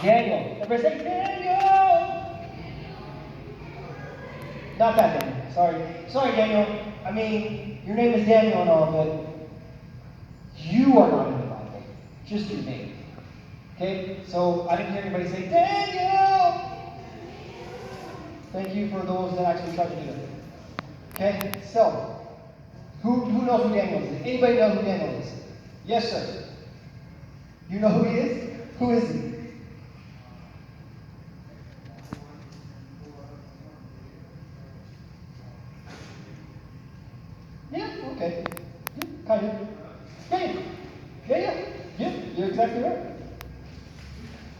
Daniel. Everybody say, Daniel! Not that Daniel. Sorry, Daniel. I mean, your name is Daniel and all, but you are not in the Bible. Just your name. Okay? So I didn't hear anybody say, Daniel! Thank you for those that actually tried to do it. Okay? So, who knows who Daniel is? Anybody know who Daniel is? Yes, sir. You know who he is? Who is he? Yeah, okay. Yeah, kind of. Yeah, you're exactly right.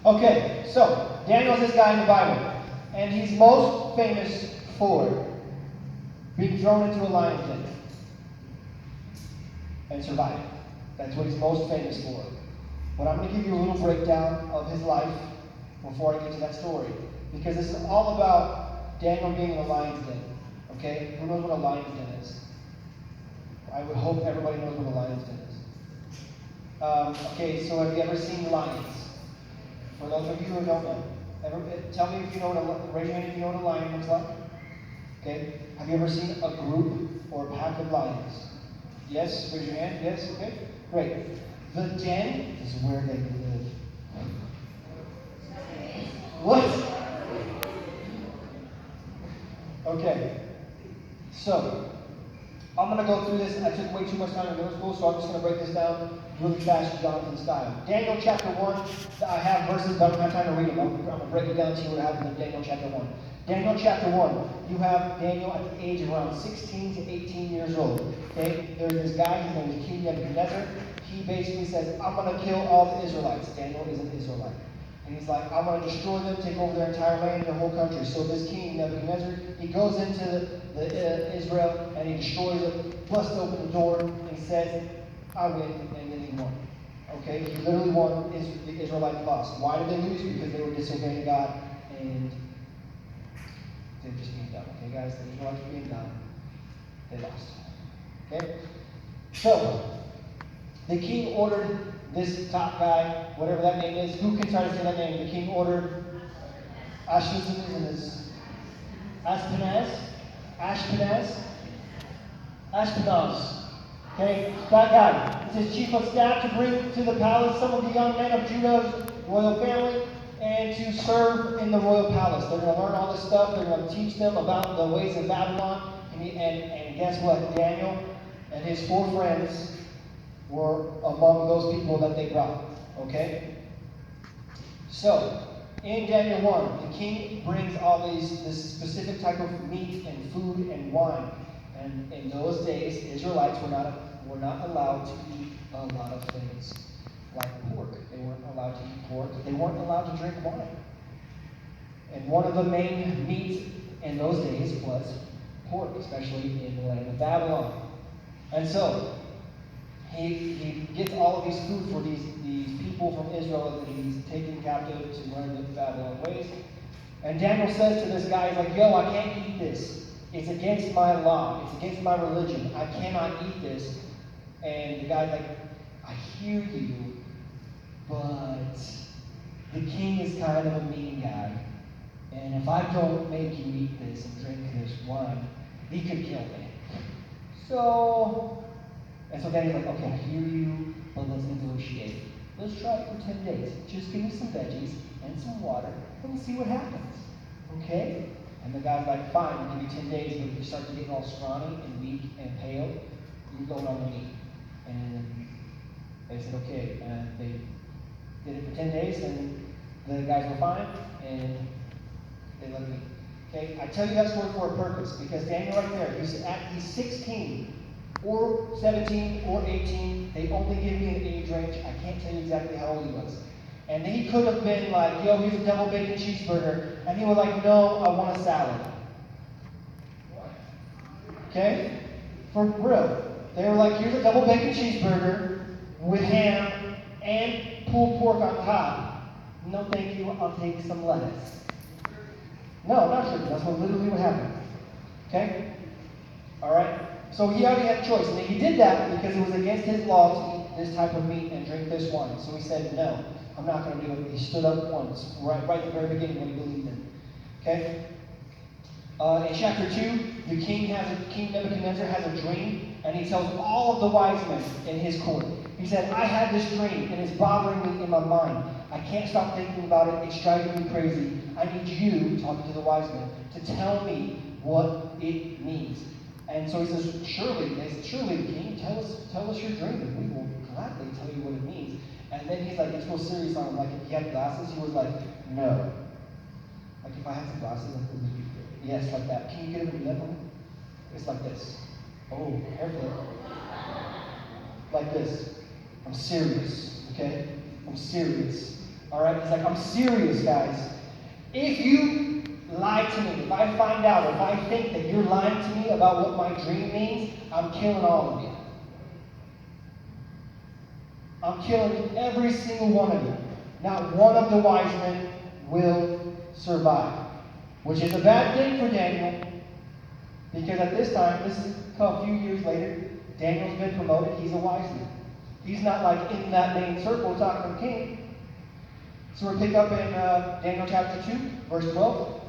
Okay, so Daniel's this guy in the Bible, and he's most famous for being thrown into a lion's den and surviving. That's what he's most famous for. But I'm going to give you a little breakdown of his life before I get to that story, because this is all about Daniel being in a lion's den. Okay, who knows what a lion's den is? I would hope everybody knows what a lion's den is. Okay, so have you ever seen lions? For those of you who don't know, tell me if you know raise your hand if you know what a lion looks like. Okay, have you ever seen a group or a pack of lions? Yes, raise your hand. Yes, okay, great. The den is where they live. What? Okay, so I'm going to go through this. I took way too much time in middle school, so I'm just going to break this down really fast, Jonathan style. Daniel chapter 1, I have verses, but I don't have time to read them. I'm going to break it down to you what happens in Daniel chapter 1. Daniel chapter 1, you have Daniel at the age of around 16 to 18 years old. Okay, there's this guy, his name is King Nebuchadnezzar. He basically says, I'm going to kill all the Israelites. Daniel is an Israelite. And he's like, I'm going to destroy them, take over their entire land, their whole country. So this king, Nebuchadnezzar, he goes into Israel, and he destroys it, busts open the door, and he says, I win, and then he won. Okay? He literally won. The Israelites lost. Why did they lose? Because they were disobeying God, and they're just being dumb. Okay, guys? The Israelites were being dumb. They lost. Okay? So, the king ordered this top guy, whatever that name is. Who can try to say that name? The king ordered Ashpenaz. Okay, that guy. It's his chief of staff to bring to the palace some of the young men of Judah's royal family and to serve in the royal palace. They're going to learn all this stuff. They're going to teach them about the ways of Babylon. And guess what? Daniel and his 4 friends were among those people that they brought. Okay? So, in Daniel 1, the king brings all this specific type of meat and food and wine. And in those days, Israelites were not allowed to eat a lot of things like pork. They weren't allowed to eat pork. They weren't allowed to drink wine. And one of the main meats in those days was pork, especially in the land of Babylon. And so, he gets all of these food for these people from Israel that he's taken captive to learn the Babylon ways. And Daniel says to this guy, he's like, yo, I can't eat this. It's against my law. It's against my religion. I cannot eat this. And the guy's like, I hear you, but the king is kind of a mean guy. And if I don't make you eat this and drink this wine, he could kill me. So Daniel's like, okay, I hear you, but let's negotiate. Let's try it for 10 days. Just give me some veggies and some water, and we'll see what happens. Okay? And the guy's like, fine, I'll give you 10 days, but if you start to get all scrawny and weak and pale, you're going on the meat. And they said, okay. And they did it for 10 days, and the guys were fine, and they let me. Okay? I tell you that story for a purpose, because Daniel right there, he's 16. Or 17 or 18. They only give me an age range. I can't tell you exactly how old he was. And he could have been like, yo, here's a double bacon cheeseburger. And he was like, no, I want a salad. Okay? For real. They were like, here's a double bacon cheeseburger with ham and pulled pork on top. No, thank you. I'll take some lettuce. No, not sure. That's what literally would happen. Okay? All right? So he already had a choice. And he did that because it was against his law to eat this type of meat and drink this wine. So he said no. I'm not going to do it. He stood up once, right at the very beginning when he believed in. Okay? In chapter 2, King Nebuchadnezzar has a dream, and he tells all of the wise men in his court. He said, I had this dream, and it's bothering me in my mind. I can't stop thinking about it. It's driving me crazy. I need you, talking to the wise men, to tell me what it means. And so he says, surely, King, tell us your dream, and we will gladly tell you what it means. And then he's like, it's real serious on him. Like, if he had glasses, he was like, no. Like, if I had some glasses, I could be good. Yes, like that. Can you get him to that one? It's like this. Oh, careful. Like this. I'm serious, okay? I'm serious. All right? He's like, I'm serious, guys. If you lie to me, if I find out, if I think that you're lying to me about what my dream means, I'm killing all of you. I'm killing every single one of you. Not one of the wise men will survive. Which is a bad thing for Daniel, because at this time, this is a few years later, Daniel's been promoted. He's a wise man. He's not like in that main circle talking to the king. So we'll pick up in Daniel chapter 2, verse 12.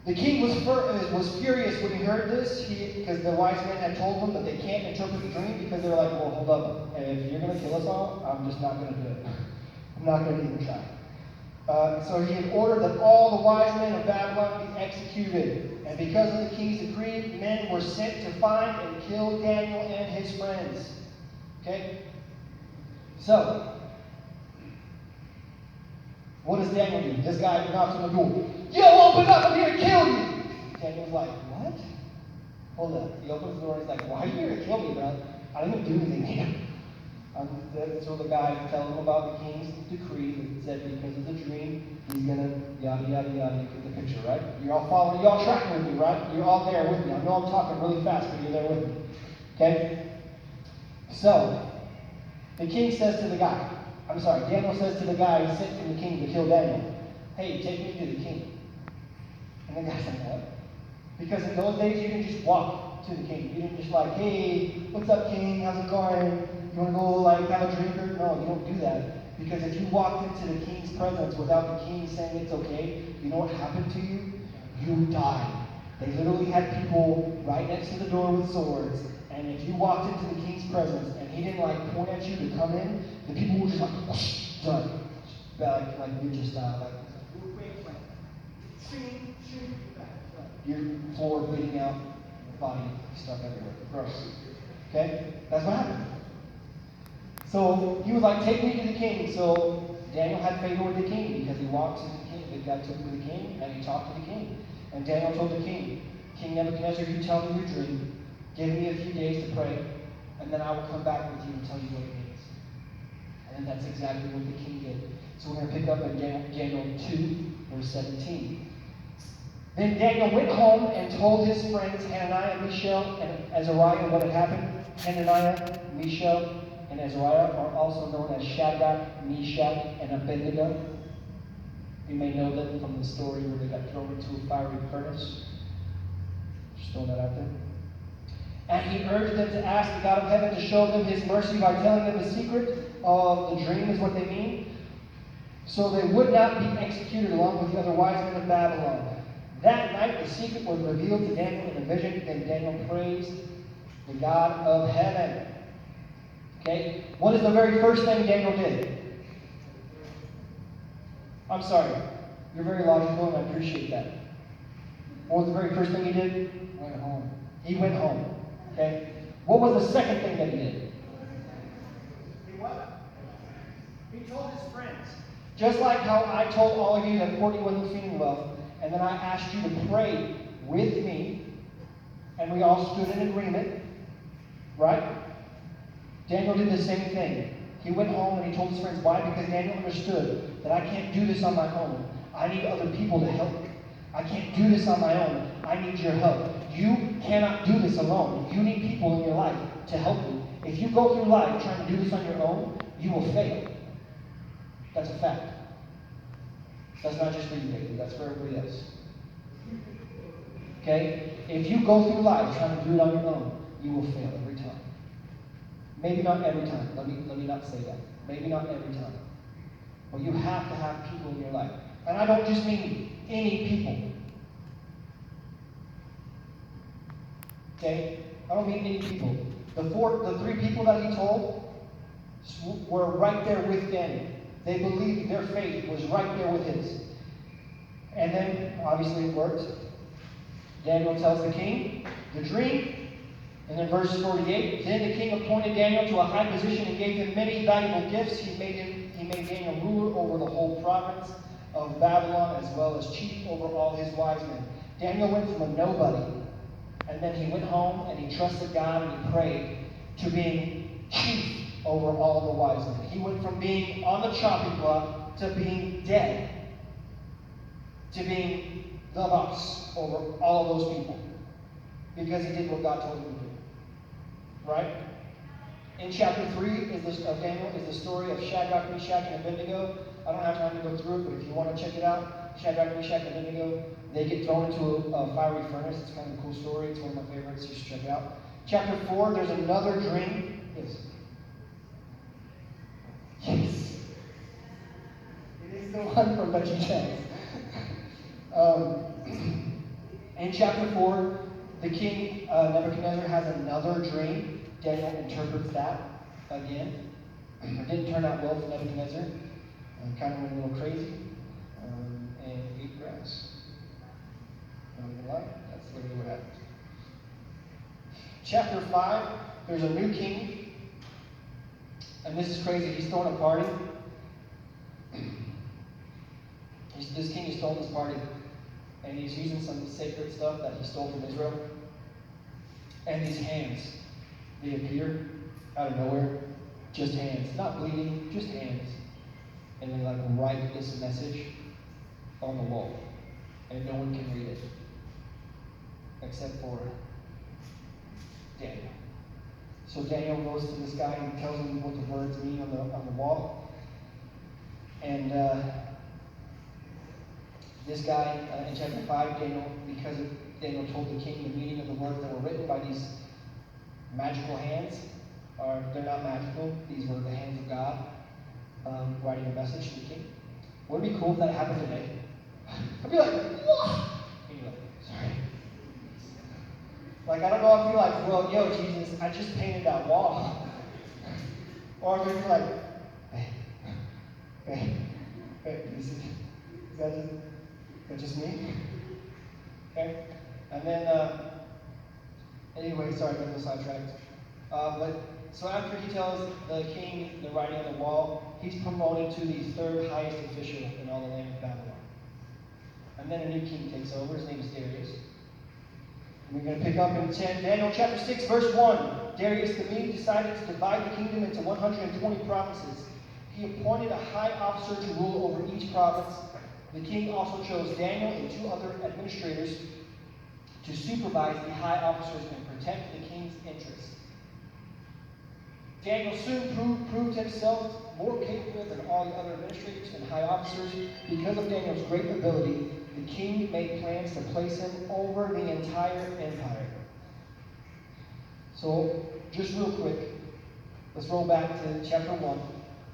The king was furious when he heard this, because the wise men had told him that they can't interpret the dream, because they're like, well, hold up. If you're going to kill us all, I'm just not going to do it. I'm not going to even try. So he had ordered that all the wise men of Babylon be executed. And because of the king's decree, men were sent to find and kill Daniel and his friends. Okay? So, what does Daniel do? This guy knocks on the door. Yo, open up, I'm here to kill you! Daniel's like, what? Hold up. He opens the door and he's like, why are you here to kill me, bro? I didn't do anything here. So the guy tells him about the king's decree that said because of the dream, he's going to yada, yada, yada. You get the picture, right? You're all following, you're all tracking with me, right? You're all there with me. I know I'm talking really fast, but you're there with me. Okay? So, the king says to the guy, Daniel says to the guy who sent from the king to kill Daniel, hey, take me to the king. And the guy's like, what? Because in those days, you didn't just walk to the king. You didn't just like, hey, what's up, king? How's it going? You want to go like have a drink? No, you don't do that. Because if you walked into the king's presence without the king saying it's okay, you know what happened to you? You died. They literally had people right next to the door with swords. And if you walked into the king's presence and he didn't like point at you to come in, the people were just like, whoosh, done. Like ninja style. Like, your floor bleeding out, body stuff everywhere. Gross. Okay? That's what happened. So he was like, take me to the king. So Daniel had favor with the king because he walked to the king. The guy took him to the king and he talked to the king. And Daniel told the king, King Nebuchadnezzar, you tell me your dream. Give me a few days to pray. And then I will come back with you and tell you what it means. And that's exactly what the king did. So we're going to pick up in Daniel 2, verse 17. Then Daniel went home and told his friends Hananiah, Mishael, and Azariah what had happened. Hananiah, Mishael, and Azariah are also known as Shadrach, Meshach, and Abednego. You may know them from the story where they got thrown into a fiery furnace. Just throwing that out there. And he urged them to ask the God of heaven to show them his mercy by telling them the secret of the dream is what they mean, so they would not be executed along with the other wise men of Babylon. That night the secret was revealed to Daniel in a vision, and Daniel praised the God of heaven. Okay? What is the very first thing Daniel did? I'm sorry. You're very logical, and I appreciate that. What was the very first thing he did? Went home. He went home. Okay? What was the second thing that he did? He what? He told his friends. Just like how I told all of you that Courtney wasn't feeling well, and then I asked you to pray with me, and we all stood in agreement, right? Daniel did the same thing. He went home and he told his friends. Why? Because Daniel understood that I can't do this on my own. I need other people to help me. I can't do this on my own. I need your help. You cannot do this alone. You need people in your life to help you. If you go through life trying to do this on your own, you will fail. That's a fact. That's not just for you, baby. That's for everybody else. Okay? If you go through life trying to do it on your own, you will fail every time. Maybe not every time. Let me not say that. Maybe not every time. But you have to have people in your life. And I don't just mean any people. Okay? I don't mean any people. The three people that he told were right there with Daniel. They believed their faith was right there with his. And then, obviously it worked. Daniel tells the king the dream. And then verse 48, then the king appointed Daniel to a high position and gave him many valuable gifts. He made Daniel ruler over the whole province of Babylon, as well as chief over all his wise men. Daniel went from a nobody, and then he went home and he trusted God and he prayed, to being chief over all the wise men. He went from being on the chopping block to being dead, to being the boss over all of those people, because he did what God told him to do. Right? In chapter 3 of Daniel is the story of Shadrach, Meshach, and Abednego. I don't have time to go through it, but if you want to check it out, Shadrach, Meshach, and Abednego, they get thrown into a fiery furnace. It's kind of a cool story. It's one of my favorites. You should check it out. Chapter 4, there's another dream. Yes. Yes. It is the one from Veggie Chance. In chapter 4, the king Nebuchadnezzar has another dream. Daniel interprets that again. It didn't turn out well for Nebuchadnezzar. Kind of went a little crazy and ate grass. Not gonna lie, that's literally what happened. Chapter 5, there's a new king, and this is crazy. He's throwing a party. This king is throwing this party, and he's using some sacred stuff that he stole from Israel. And these hands, they appear out of nowhere, just hands, not bleeding, just hands. And they write this message on the wall, and no one can read it except for Daniel. So Daniel goes to this guy and tells him what the words mean on the wall. And this guy in chapter 5, because Daniel told the king the meaning of the words that were written by these magical hands, they're not magical. These were the hands of God. Writing a message to the king. Would it be cool if that happened today? I'd be like, what? And you're like, sorry. Like, I don't know if you're like, well, yo, Jesus, I just painted that wall. Or if you're like, hey, is that just me? Okay? And then, anyway, sorry, I got a little sidetracked. So after he tells the king the writing on the wall, he's promoted to the third highest official in all the land of Babylon. And then a new king takes over. His name is Darius. And we're going to pick up in Daniel chapter 6, verse 1. Darius the Mede decided to divide the kingdom into 120 provinces. He appointed a high officer to rule over each province. The king also chose Daniel and 2 other administrators to supervise the high officers and protect the king's interests. Daniel soon proved himself more capable than all the other administrators and high officers. Because of Daniel's great ability, the king made plans to place him over the entire empire. So, just real quick, let's roll back to chapter 1.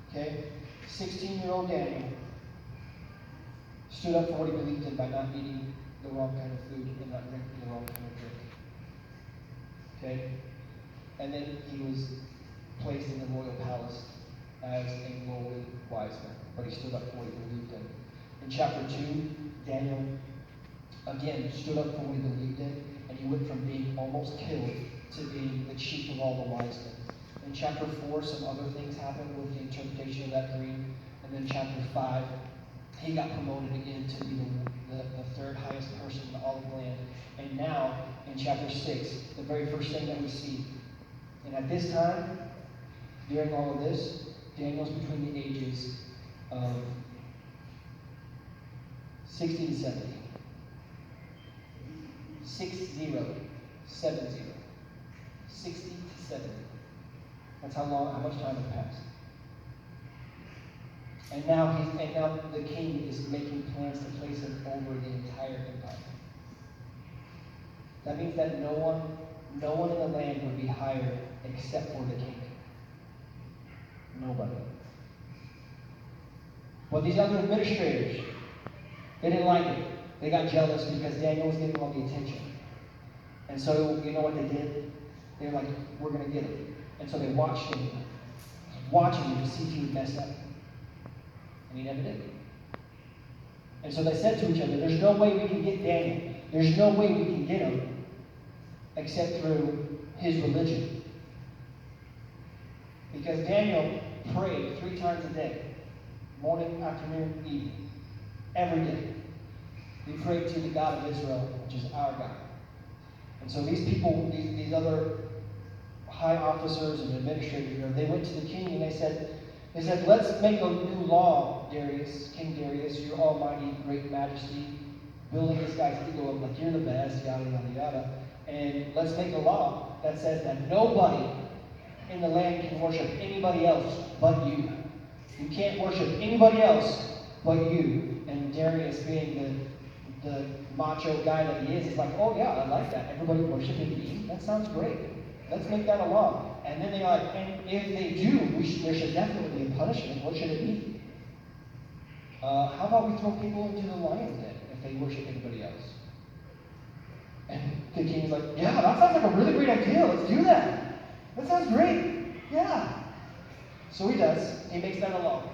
Okay? 16-year-old Daniel stood up for what he believed in by not eating the wrong kind of food and not drinking the wrong kind of drink. Okay? And then he was placed in the royal palace as a lowly wise man, but he stood up for what he believed in. In chapter 2, Daniel again stood up for what he believed in, and he went from being almost killed to being the chief of all the wise men. In chapter 4, some other things happened with the interpretation of that dream, and then chapter 5, he got promoted again to be the third highest person in all of the land. And now, in chapter 6, the very first thing that we see, and at this time, during all of this, Daniel's between the ages of 60 to 70. 60. 60 to 70. That's how much time has passed. And now the king is making plans to place him over the entire empire. That means that no one in the land would be higher except for the king. Nobody. But these other administrators, they didn't like it. They got jealous because Daniel was getting all the attention. And so, you know what they did? They were like, we're going to get him. And so they watched him, to see if he would mess up. And he never did. And so they said to each other, there's no way we can get Daniel. There's no way we can get him except through his religion. Because Daniel prayed 3 times a day, morning, afternoon, evening, every day. He prayed to the God of Israel, which is our God. And so these people, these other high officers and administrators, they went to the king and they said, let's make a new law, Darius, King Darius, your almighty great majesty, building this guy's ego up like you're the best, yada, yada, yada. And let's make a law that says that nobody in the land can worship anybody else but you. You can't worship anybody else but you. And Darius, being the macho guy that he is like, oh yeah, I like that. Everybody worshiping me. That sounds great. Let's make that a law. And then they're like, and if they do, there should definitely be a punishment. What should it be? How about we throw people into the lion's den if they worship anybody else? And the king's like, yeah, that sounds like a really great idea. Let's do that. That sounds great. Yeah. So he does. He makes that a law.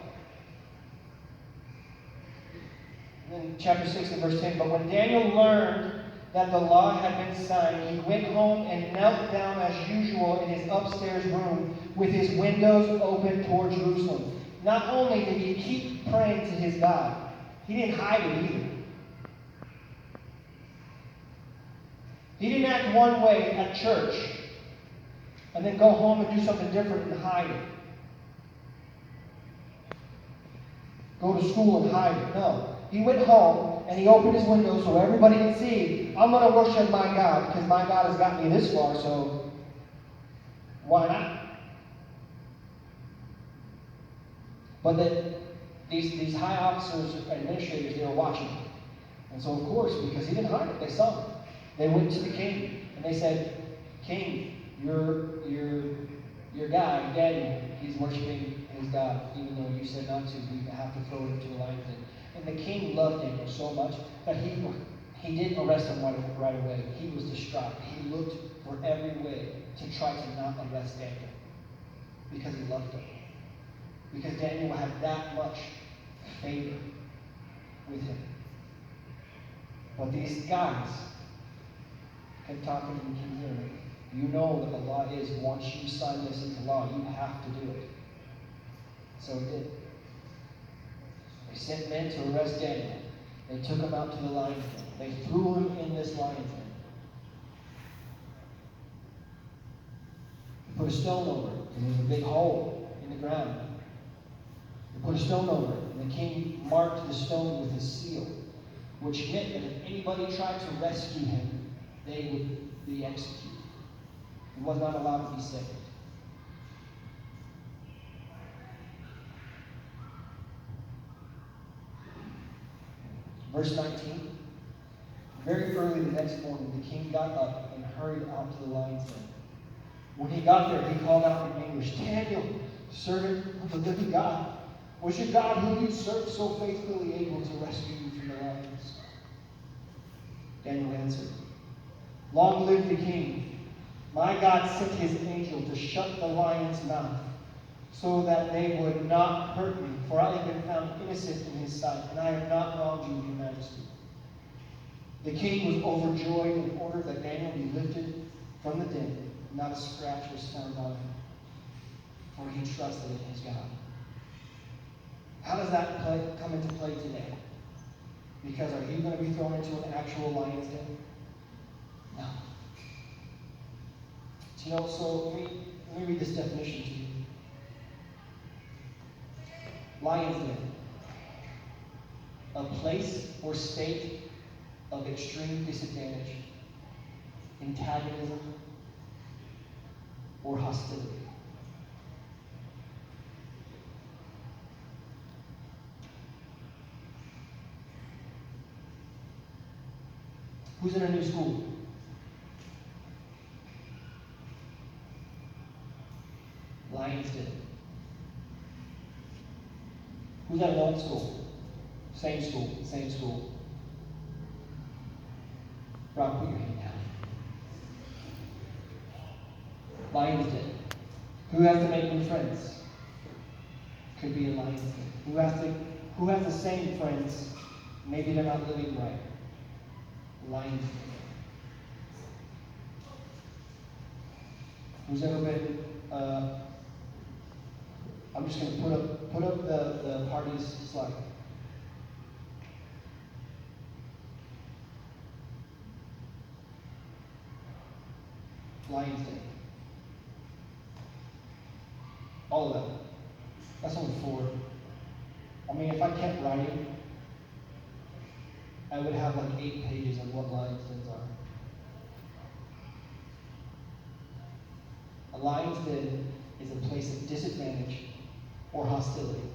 And then chapter 6 and verse 10, but when Daniel learned that the law had been signed, he went home and knelt down as usual in his upstairs room with his windows open toward Jerusalem. Not only did he keep praying to his God, he didn't hide it either. He didn't act one way at church and then go home and do something different and hide it. Go to school and hide it. No. He went home and he opened his window so everybody could see, I'm going to worship my God because my God has got me this far, so why not? But then these high officers and administrators, they were watching him. And so, of course, because he didn't hide it, they saw him. They went to the king and they said, King, your guy, Daniel, he's worshiping his God, even though you said not to. We have to throw him to the lion's den. And the king loved Daniel so much that he didn't arrest him right away. He was distraught. He looked for every way to try to not arrest Daniel because he loved him. Because Daniel had that much favor with him. But these guys kept talking to the king here. You know that the law is, once you sign this into law, you have to do it. So he did. They sent men to arrest Daniel. They took him out to the lion's den. They threw him in this lion's den. They put a stone over it, and there was a big hole in the ground. They put a stone over it, and the king marked the stone with his seal, which meant that if anybody tried to rescue him, they would be executed. He was not allowed to be saved. Verse 19. Very early the next morning, the king got up and hurried out to the lion's den. When he got there, he called out in English, Daniel, servant of the living God, was your God whom you served so faithfully able to rescue you from the lions? Daniel answered, Long live the king. My God sent his angel to shut the lion's mouth so that they would not hurt me, for I have been found innocent in his sight, and I have not wronged you, your majesty. The king was overjoyed and ordered that Daniel be lifted from the den, and not a scratch was found on him, for he trusted in his God. How does that come into play today? Because are you going to be thrown into an actual lion's den? No. So let me read this definition to you. Lion's den. A place or state of extreme disadvantage, antagonism, or hostility. Who's in a new school? Lion's Den. Who's at in school. Same school, same school. Rob, put your hand down. Lion's Den. Who has to make new friends? Could be a lion's den. Who has the same friends? Maybe they're not living right. Lion's den. Who's ever been? I'm just going to put up the party's slide. Lion's Den. All of that. That's only 4. I mean, if I kept writing, I would have like 8 pages on what lion's dens are. A lion's den is a place of disadvantage or hostility.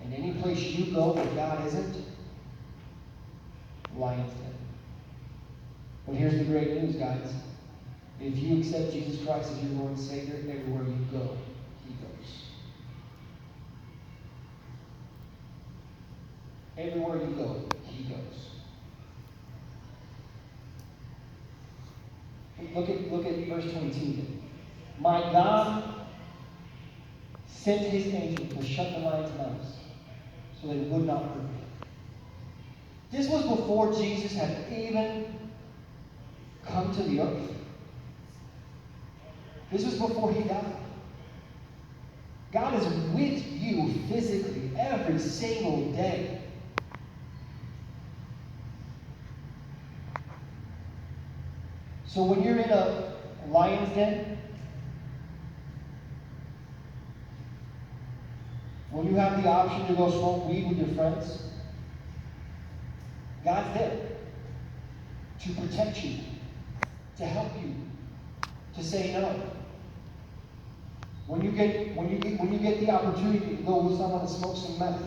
And any place you go where God isn't, lion's den. But here's the great news, guys. If you accept Jesus Christ as your Lord and Savior, everywhere you go, He goes. Everywhere you go, He goes. Look at verse 22. My God sent His angel to shut the lions' mouths so they would not hurt me. This was before Jesus had even come to the earth. This was before He died. God is with you physically every single day. So when you're in a lion's den, when you have the option to go smoke weed with your friends, God's there to protect you, to help you, to say no. When you get the opportunity to go with someone and smoke some meth,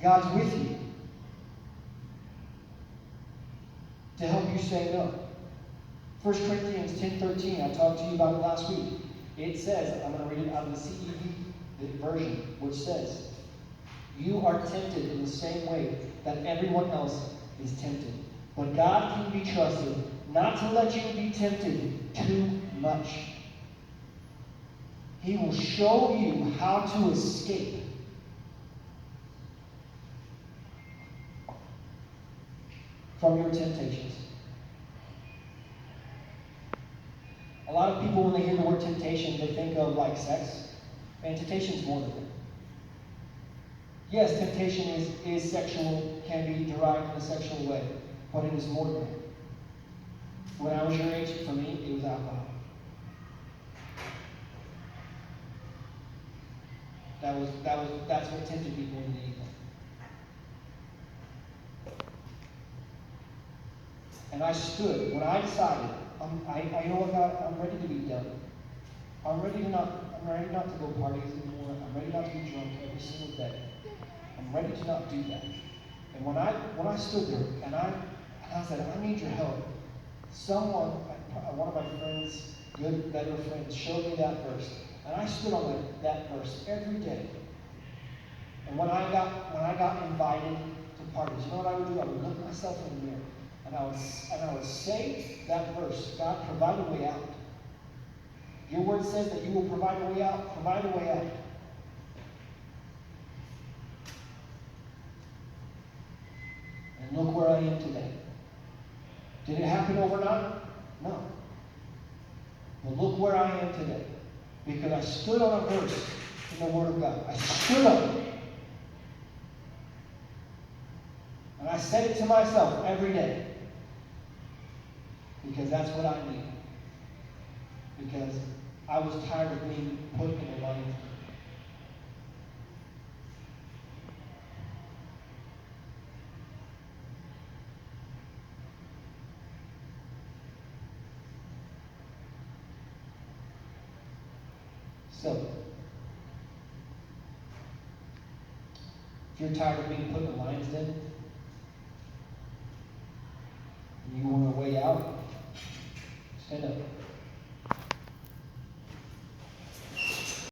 God's with you to help you say no. 1 Corinthians 10:13, I talked to you about it last week. It says, I'm going to read it out of the CEV version, which says, you are tempted in the same way that everyone else is tempted. But God can be trusted not to let you be tempted too much. He will show you how to escape. From your temptations. A lot of people, when they hear the word temptation, they think of like sex. And temptation is more than that. Yes, temptation is sexual, can be derived in a sexual way, but it is more than that. When I was your age, for me, it was alcohol. That's what tempted me more than anything. And I stood, when I decided, I know what God, I'm ready to be done. I'm ready not to go parties anymore. I'm ready not to be drunk every single day. I'm ready to not do that. And when I stood there and I said, I need your help. Someone, one of my friends, good, better friends, showed me that verse. And I stood on that verse every day. And when I got invited to parties, you know what I would do? I would look at myself in the mirror. And I would say that verse, God, provide a way out. Your word says that you will provide a way out. Provide a way out. And look where I am today. Did it happen overnight? No. But look where I am today. Because I stood on a verse in the Word of God. I stood on it. And I said it to myself every day. Because that's what I need. Because I was tired of being put in a lion's den. So, if you're tired of being put in a lion's den, and you want a way out, stand up.